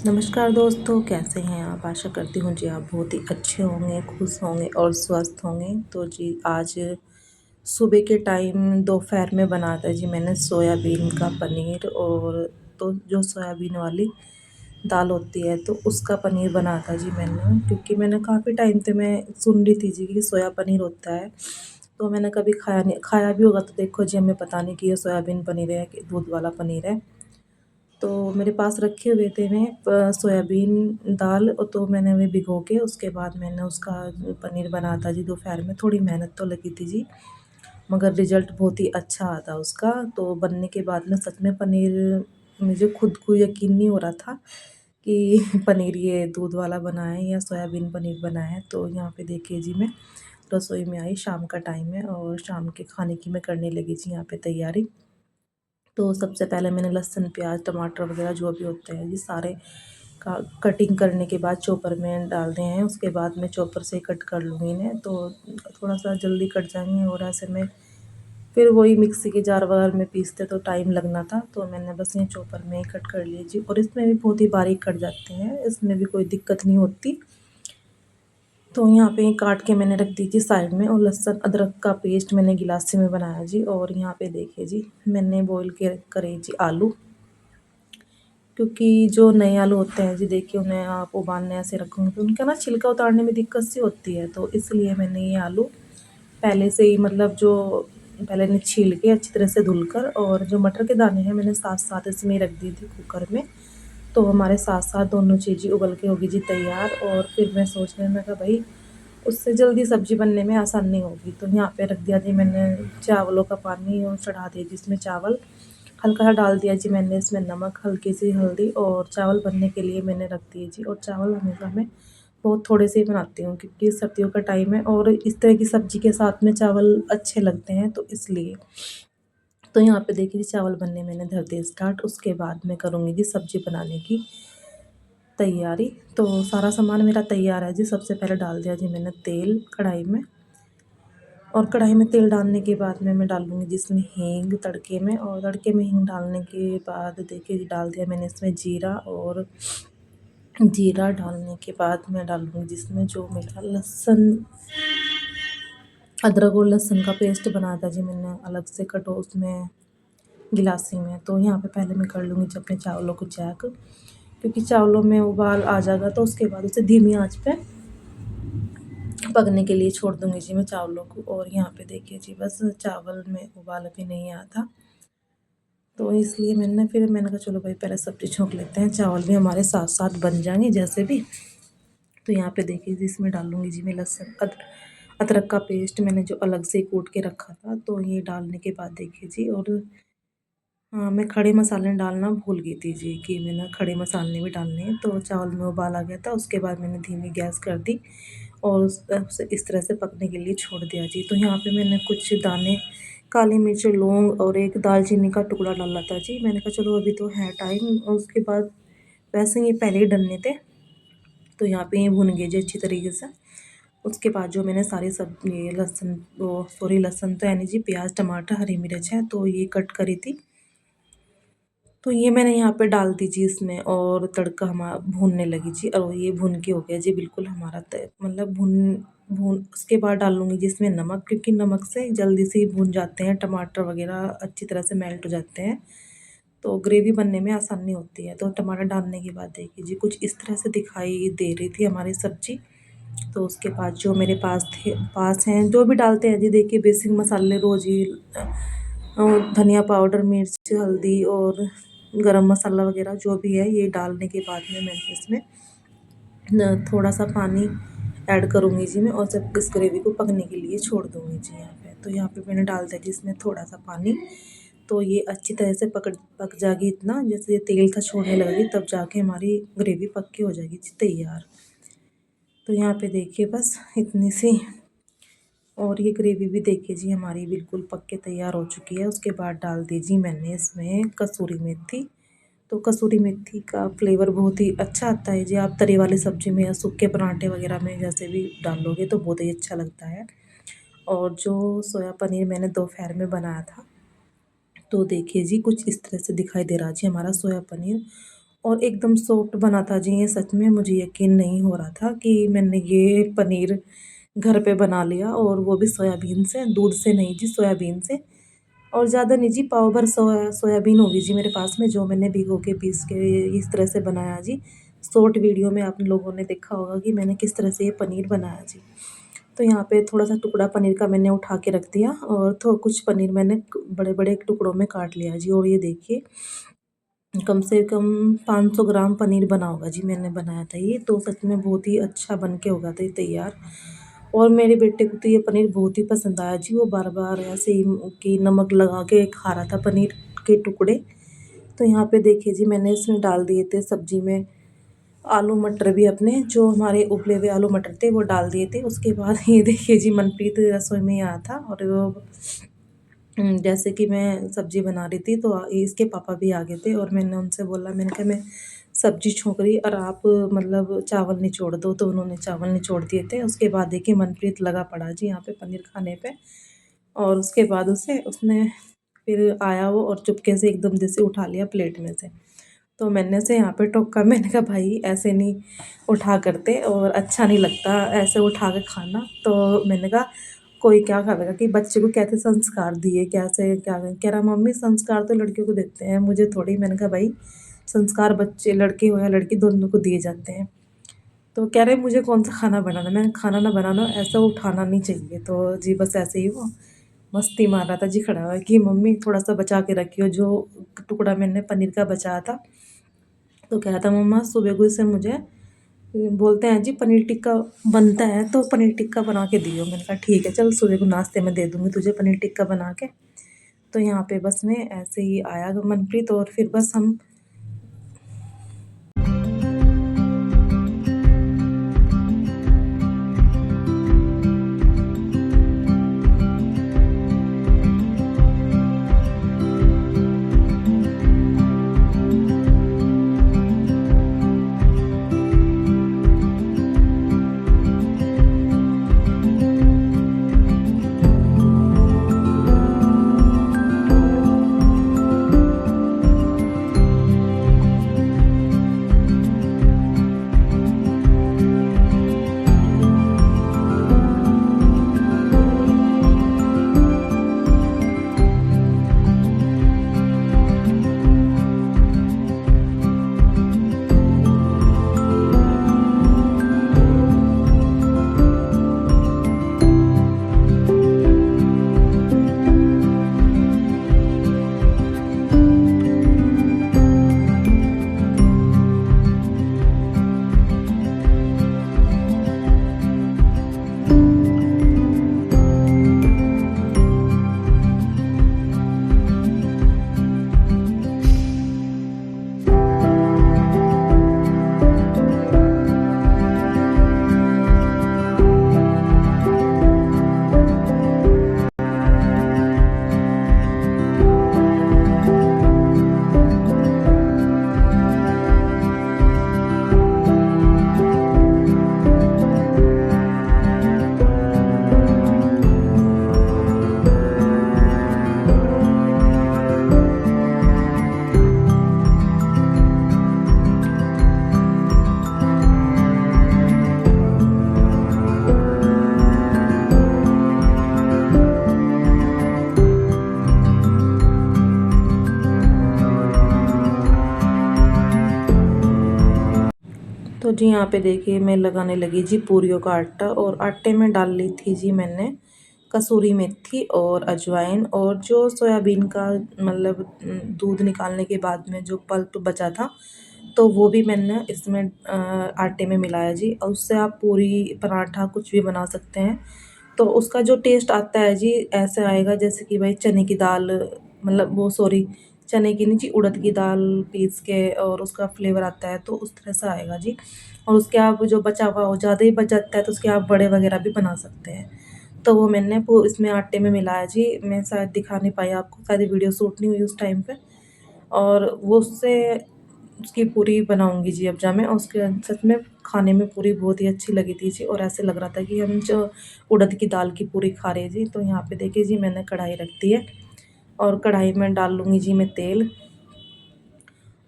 नमस्कार दोस्तों, कैसे हैं आप? आशा करती हूँ जी आप बहुत ही अच्छे होंगे, खुश होंगे और स्वस्थ होंगे। तो जी आज सुबह के टाइम दोपहर में बना था जी मैंने सोयाबीन का पनीर। और तो जो सोयाबीन वाली दाल होती है तो उसका पनीर बना था जी मैंने, क्योंकि मैंने काफ़ी टाइम से मैं सुन रही थी जी कि सोया पनीर होता है। तो मैंने कभी खाया नहीं, खाया भी होगा तो देखो जी हमें पता नहीं कि ये सोयाबीन पनीर है कि दूध वाला पनीर है। तो मेरे पास रखे हुए थे मैं सोयाबीन दाल, तो मैंने वे भिगो के उसके बाद मैंने उसका पनीर बना था जी दोपहर में। थोड़ी मेहनत तो लगी थी जी, मगर रिज़ल्ट बहुत ही अच्छा आता उसका। तो बनने के बाद में सच में पनीर मुझे खुद को यकीन नहीं हो रहा था कि पनीर ये दूध वाला बना है या सोयाबीन पनीर बना है। तो यहाँ पे देखिए जी मैं रसोई में आई, शाम का टाइम है और शाम के खाने की मैं करने लगी जी यहाँ पे तैयारी। तो सबसे पहले मैंने लहसुन, प्याज, टमाटर वगैरह जो भी होते हैं जी सारे का कटिंग करने के बाद चॉपर में डाल दिए हैं। उसके बाद मैं चॉपर से कट कर लूँगी इन्हें, तो थोड़ा सा जल्दी कट जाएंगे। और ऐसे में फिर वही मिक्सी के जार वगैरह में पीसते तो टाइम लगना था, तो मैंने बस ये चॉपर में ही कट कर लिए जी। और इसमें भी बहुत ही बारीक कट जाते हैं, इसमें भी कोई दिक्कत नहीं होती। तो यहाँ पे काट के मैंने रख दी थी साइड में। और लहसुन अदरक का पेस्ट मैंने गिलासी में बनाया जी। और यहाँ पे देखिए जी मैंने बॉईल के करे जी आलू, क्योंकि जो नए आलू होते हैं जी देखिए उन्हें आप उबालने ऐसे रखोगे तो उनका ना छिलका उतारने में दिक्कत सी होती है। तो इसलिए मैंने ये आलू पहले से ही मतलब जो पहले ने छील के अच्छी तरह से धुलकर, और जो मटर के दाने हैं मैंने साथ साथ इसमें रख दी थी कुकर में। तो हमारे साथ साथ दोनों चीज़ें उबल के होगी जी तैयार। और फिर मैं सोचने में कहा भाई उससे जल्दी सब्ज़ी बनने में आसानी होगी। तो यहाँ पे रख दिया जी मैंने चावलों का पानी और चढ़ा दिया जी इसमें चावल। हल्का सा डाल दिया जी मैंने इसमें नमक, हल्की सी हल्दी, और चावल बनने के लिए मैंने रख दिए जी। और चावल हमेशा मैं बहुत थोड़े से ही बनाती हूँ, क्योंकि सर्दियों का टाइम है और इस तरह की सब्ज़ी के साथ में चावल अच्छे लगते हैं, तो इसलिए। तो यहाँ पे देखिए जी चावल बनने मैंने धर दिए स्टार्ट। उसके बाद मैं करूँगी जी सब्ज़ी बनाने की तैयारी। तो सारा सामान मेरा तैयार है जी। सबसे पहले डाल दिया जी मैंने तेल कढ़ाई में। और कढ़ाई में तेल डालने के बाद में मैं डालूँगी जिसमें हींग तड़के में। और तड़के में हींग डालने के बाद देखिए जी डाल दिया मैंने इसमें जीरा। और जीरा डालने के बाद मैं डालूँगी जिसमें जो मेरा लहसुन, अदरक और लहसुन का पेस्ट बनाया था जी मैंने अलग से कटो उसमें गिलासी में। तो यहाँ पे पहले मैं कर लूँगी जी अपने चावलों को चेक, क्योंकि चावलों में उबाल आ जाएगा तो उसके बाद उसे धीमी आंच पे पकने के लिए छोड़ दूँगी जी मैं चावलों को। और यहाँ पे देखिए जी बस चावल में उबाल अभी नहीं आया था, तो इसलिए मैंने कहा चलो भाई पहले सब्ज़ी छोंक लेते हैं, चावल भी हमारे साथ साथ बन जाएंगे जैसे भी। तो यहाँ पे देखिए जी इसमें डालूँगी जी मैं लहसुन अदरक का पेस्ट मैंने जो अलग से कूट के रखा था। तो ये डालने के बाद देखिए जी। और हाँ, मैं खड़े मसाले डालना भूल गई थी जी, कि मैंने खड़े मसाले भी डालने हैं। तो चावल में उबाल आ गया था, उसके बाद मैंने धीमी गैस कर दी और उसे इस तरह से पकने के लिए छोड़ दिया जी। तो यहाँ पे मैंने कुछ दाने काली मिर्च, लौंग और एक दालचीनी का टुकड़ा डाला था जी। मैंने कहा चलो अभी तो है टाइम। और उसके बाद वैसे ये पहले ही डलने थे, तो यहाँ पे ये भुन गए जी अच्छी तरीके से। उसके बाद जो मैंने सारी सब ये लहसुन, वो सॉरी लहसुन तो है नहीं जी, प्याज, टमाटर, हरी मिर्च है तो ये कट करी थी, तो ये मैंने यहाँ पे डाल दी जी इसमें। और तड़का हमारा भूनने लगी जी। और ये भून के हो गया जी बिल्कुल हमारा मतलब भून भून उसके बाद डाल लूँगी जी इसमें नमक, क्योंकि नमक से जल्दी से ही भून जाते हैं, टमाटर वगैरह अच्छी तरह से मेल्ट हो जाते हैं, तो ग्रेवी बनने में आसानी होती है। तो टमाटर डालने के बाद देखिए जी कुछ इस तरह से दिखाई दे रही थी हमारी सब्ज़ी। तो उसके बाद जो मेरे पास हैं जो भी डालते हैं जी देखिए बेसिक मसाले रोज़ ही और धनिया पाउडर, मिर्च, हल्दी और गरम मसाला वगैरह जो भी है ये डालने के बाद में मैं इसमें थोड़ा सा पानी ऐड करूँगी जी मैं। और जब इस ग्रेवी को पकने के लिए छोड़ दूँगी जी यहाँ पे। तो यहाँ पे मैंने डाल दिया जी इसमें थोड़ा सा पानी। तो ये अच्छी तरह से पक जाएगी, इतना जैसे ये तेल सा छोड़ने लगेगी तब जाके हमारी ग्रेवी पक के हो जाएगी जी तैयार। तो यहाँ पे देखिए बस इतनी सी। और ये ग्रेवी भी देखिए जी हमारी बिल्कुल पक के तैयार हो चुकी है। उसके बाद डाल दी जी मैंने इसमें कसूरी मेथी। तो कसूरी मेथी का फ्लेवर बहुत ही अच्छा आता है जी। आप तरी वाली सब्ज़ी में या सूखे पराठे वगैरह में जैसे भी डालोगे तो बहुत ही अच्छा लगता है। और जो सोया पनीर मैंने दोपहर में बनाया था, तो देखिए जी कुछ इस तरह से दिखाई दे रहा जी हमारा सोया पनीर। और एकदम सॉफ्ट बना था जी। ये सच में मुझे यकीन नहीं हो रहा था कि मैंने ये पनीर घर पे बना लिया, और वो भी सोयाबीन से, दूध से नहीं जी, सोयाबीन से। और ज़्यादा नहीं जी, पाव भर सोयाबीन होगी जी मेरे पास में, जो मैंने भिगो के पीस के इस तरह से बनाया जी। शॉर्ट वीडियो में आप लोगों ने देखा होगा कि मैंने किस तरह से ये पनीर बनाया जी। तो यहाँ पे थोड़ा सा टुकड़ा पनीर का मैंने उठा के रख दिया, और तो कुछ पनीर मैंने बड़े बड़े टुकड़ों में काट लिया जी। और ये देखिए, कम से कम 500 ग्राम पनीर बना होगा जी, मैंने बनाया था ये। तो सच में बहुत ही अच्छा बन के होगा था ये तैयार। और मेरे बेटे को तो ये पनीर बहुत ही पसंद आया जी। वो बार बार ऐसे ही कि नमक लगा के खा रहा था पनीर के टुकड़े। तो यहाँ पे देखिए जी, मैंने इसमें डाल दिए थे सब्जी में आलू मटर भी, अपने जो हमारे उबले हुए आलू मटर थे वो डाल दिए थे। उसके बाद ये देखिए जी, मनप्रीत रसोई में ही आया था, और वो जैसे कि मैं सब्ज़ी बना रही थी, तो इसके पापा भी आ गए थे। और मैंने उनसे बोला, मैंने कहा मैं सब्ज़ी छोंक रही, और आप मतलब चावल निचोड़ दो। तो उन्होंने चावल निचोड़ दिए थे। उसके बाद देखिए, मनप्रीत लगा पड़ा जी यहाँ पे पनीर खाने पे। और उसके बाद उसे उसने फिर आया वो, और चुपके से एकदम जैसे उठा लिया प्लेट में से। तो मैंने उसे यहाँ पे टोका, मैंने कहा भाई ऐसे नहीं उठा करते, और अच्छा नहीं लगता ऐसे उठा के खाना। तो मैंने कहा कोई क्या खाएगा, कि बच्चे को कैसे संस्कार दिए, कैसे क्या। कह रहा मम्मी संस्कार तो लड़कियों को देते हैं, मुझे थोड़ी। मैंने कहा भाई संस्कार बच्चे, लड़के हो या लड़की, दोनों को दिए जाते हैं। तो कह रहे मुझे कौन सा खाना बनाना। मैंने खाना ना बनाना, ऐसा उठाना नहीं चाहिए। तो जी बस ऐसे ही वो मस्ती मार रहा था जी खड़ा हुआ, कि मम्मी थोड़ा सा बचा के रखियो, जो टुकड़ा मैंने पनीर का बचाया था। तो कह रहा था मम्मा सुबह को से मुझे बोलते हैं जी पनीर टिक्का बनता है, तो पनीर टिक्का बना के दियो। मैंने कहा ठीक है, चल सुबह को नाश्ते में दे दूँगी तुझे पनीर टिक्का बना के। तो यहाँ पे बस में ऐसे ही आया मनप्रीत, और फिर बस हम। तो जी यहाँ पे देखिए, मैं लगाने लगी जी पूरियों का आटा, और आटे में डाल ली थी जी मैंने कसूरी मेथी और अजवाइन, और जो सोयाबीन का मतलब दूध निकालने के बाद में जो पल्प बचा था, तो वो भी मैंने इसमें आटे में मिलाया जी। और उससे आप पूरी पराठा कुछ भी बना सकते हैं। तो उसका जो टेस्ट आता है जी, ऐसे आएगा जैसे कि भाई चने की दाल, मतलब वो सॉरी, चने की नहीं जी, उड़द की दाल पीस के, और उसका फ्लेवर आता है, तो उस तरह से आएगा जी। और उसके आप जो बचा हुआ हो, ज़्यादा ही बच जाता है, तो उसके आप बड़े वगैरह भी बना सकते हैं। तो वो मैंने इसमें आटे में मिलाया जी। मैं शायद दिखा नहीं पाई आपको, शायद वीडियो शूट नहीं हुई उस टाइम पे। और वो उससे उसकी पूरी बनाऊंगी जी अब जा मैं। और उसके सच में खाने में पूरी बहुत ही अच्छी लगी थी जी, और ऐसे लग रहा था कि हम जो उड़द की दाल की पूरी खा रहे हैं जी। तो यहाँ पे देखिए जी, मैंने कढ़ाई रख दी है, और कढ़ाई में डाल लूँगी जी मैं तेल।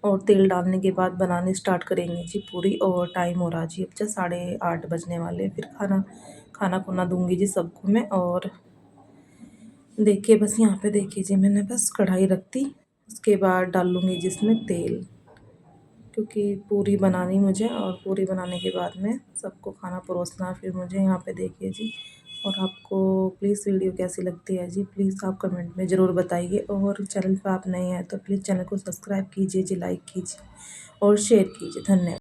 और तेल डालने के बाद बनाने स्टार्ट करेंगे जी पूरी। और टाइम हो रहा जी अब जा 8:30 बजने वाले। फिर खाना खुना दूंगी जी सबको मैं। और देखिए बस यहाँ पे देखिए जी मैंने बस कढ़ाई रख दी। उसके बाद डाल लूँगी जिसमें तेल, क्योंकि पूरी बनानी मुझे। और पूरी बनाने के बाद में सबको खाना परोसना फिर मुझे। यहाँ पे देखिए जी। और आपको प्लीज़ वीडियो कैसी लगती है जी, प्लीज़ आप कमेंट में ज़रूर बताइए। और चैनल पर आप नए हैं तो प्लीज़ चैनल को सब्सक्राइब कीजिए जी, लाइक कीजिए और शेयर कीजिए। धन्यवाद।